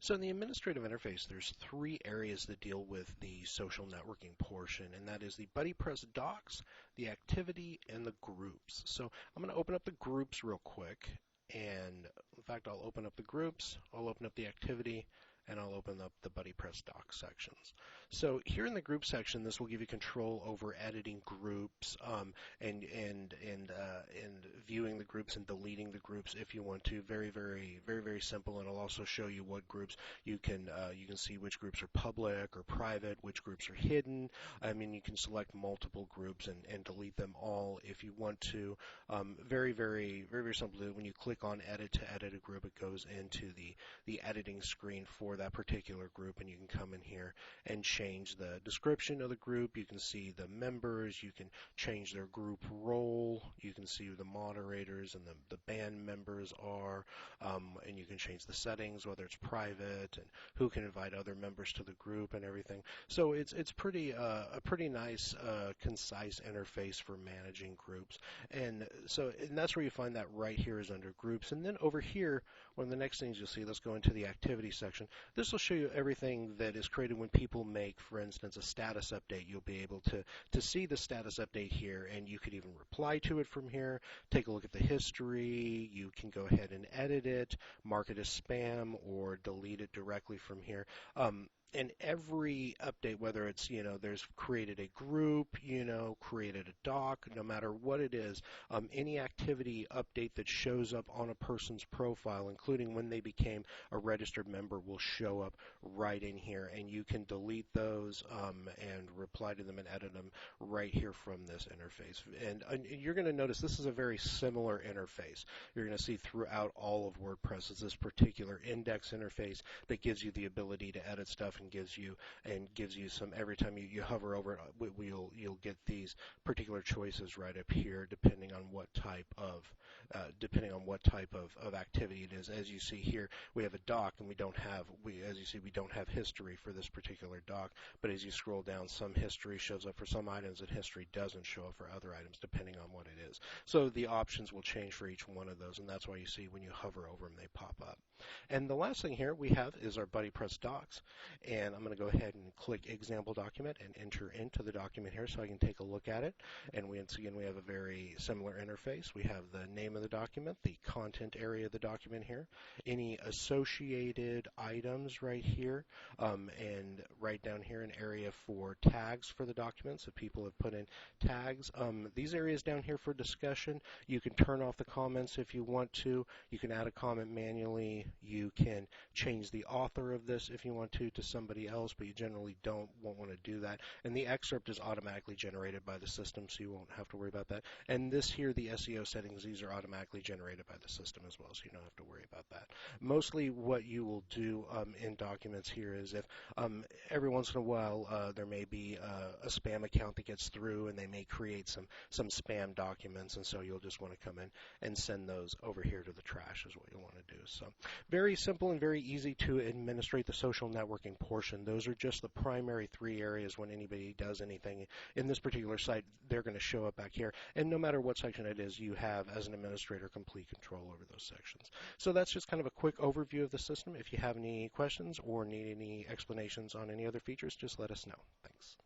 So in the administrative interface, there's three areas that deal with the social networking portion, and that is the BuddyPress docs, the activity, and the groups. So I'm going to open up the groups real quick, and in fact, I'll open up the groups, I'll open up the activity, and I'll open up the BuddyPress docs sections. So here in the group section, this will give you control over editing groups and viewing the groups and deleting the groups if you want to. Very simple, and it'll also show you what groups you can see which groups are public or private, which groups are hidden. I mean, you can select multiple groups and delete them all if you want to. Very simply, when you click on edit to edit a group, it goes into the editing screen for that particular group, and you can come in here and change the description of the group. You can see the members, you can change their group role, you can see who the moderators and the band members are, and you can change the settings, whether it's private and who can invite other members to the group and everything. So it's a pretty nice concise interface for managing groups, and that's where you find that right here is under groups. And then over here, one of the next things you'll see, let's go into the activity section. This will show you everything that is created when people make, for instance, a status update. You'll be able to see the status update here, and you could even reply to it from here, take a look at the history. You can go ahead and edit it, mark it as spam, or delete it directly from here. And every update, whether it's, there's created a group, created a doc, no matter what it is, any activity update that shows up on a person's profile, including when they became a registered member, will show up right in here. And you can delete those and reply to them and edit them right here from this interface. And you're going to notice this is a very similar interface. You're going to see throughout all of WordPress is this particular index interface that gives you the ability to edit stuff and gives you some, every time you hover over it, you'll get these particular choices right up here depending on what type of activity it is. As you see here, we have a doc, and we don't have history for this particular doc, but as you scroll down, some history shows up for some items and history doesn't show up for other items depending on what it is. So the options will change for each one of those, and that's why you see when you hover over them they pop up. And the last thing here we have is our BuddyPress docs, and I'm going to go ahead and click example document and enter into the document here so I can take a look at it. And once again, we have a very similar interface. We have the name of the document, the content area of the document here, any associated items right here, and right down here an area for tags for the document. So people have put in tags. These areas down here for discussion, you can turn off the comments if you want to. You can add a comment manually. You can change the author of this if you want to somebody else, but you generally won't want to do that. And the excerpt is automatically generated by the system, so you won't have to worry about that. And this here, the SEO settings, these are automatically generated by the system as well, so you don't have to worry about that. Mostly what you will do in documents here is if every once in a while there may be a spam account that gets through, and they may create some spam documents, and so you'll just want to come in and send those over here to the trash is what you'll want to do. So very simple and very easy to administrate the social networking portion. Those are just the primary three areas. When anybody does anything in this particular site, they're going to show up back here. And no matter what section it is, you have, as an administrator, complete control over those sections. So that's just kind of a quick overview of the system. If you have any questions or need any explanations on any other features, just let us know. Thanks.